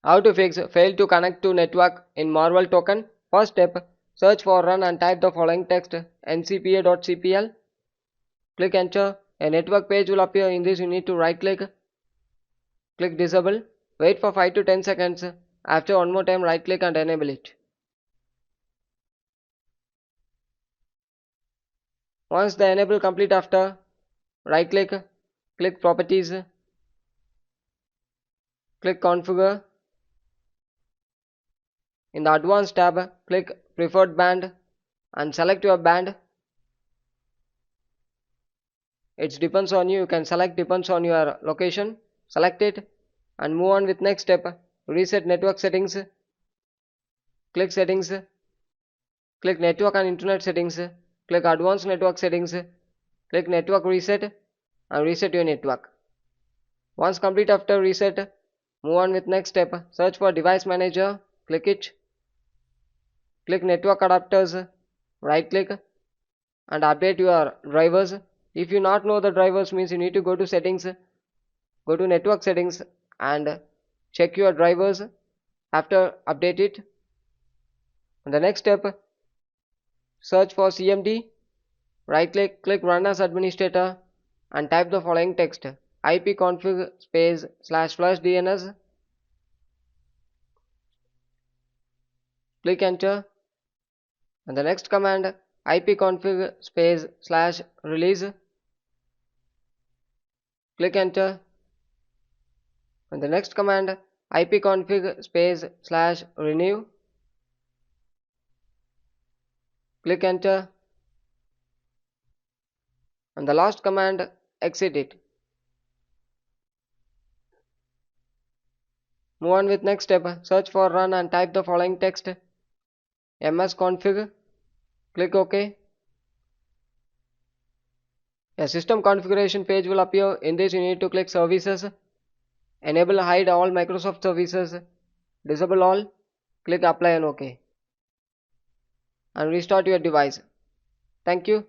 How to fix fail to connect to network in Marvel Token? First step, search for run and type the following text ncpa.cpl. Click enter. A network page will appear. In this you need to right click, click disable. Wait for 5 to 10 seconds. After one more time right click and enable it. Once the enable complete, after right click, click properties, click configure. In the advanced tab, click preferred band and select your band. It depends on you. You can select depends on your location. Select it and move on with next step. Reset network settings. Click settings. Click network and internet settings. Click advanced network settings. Click network reset and reset your network. Once complete after reset, move on with next step. Search for device manager. Click it. Click network adapters. Right click and update your drivers. If you not know the drivers, means you need to go to settings, go to network settings and check your drivers. After update it. And the next step, search for CMD. Right click, click run as administrator and type the following text ipconfig space /flush DNS. Click enter and the next command ipconfig space /release. Click enter and the next command ipconfig space /renew. Click enter and the last command exit it. Move on with next step. Search for run and type the following text msconfig. Click OK. A system configuration page will appear. In this you need to click services, enable hide all Microsoft services, disable all, click apply and OK and restart your device. Thank you.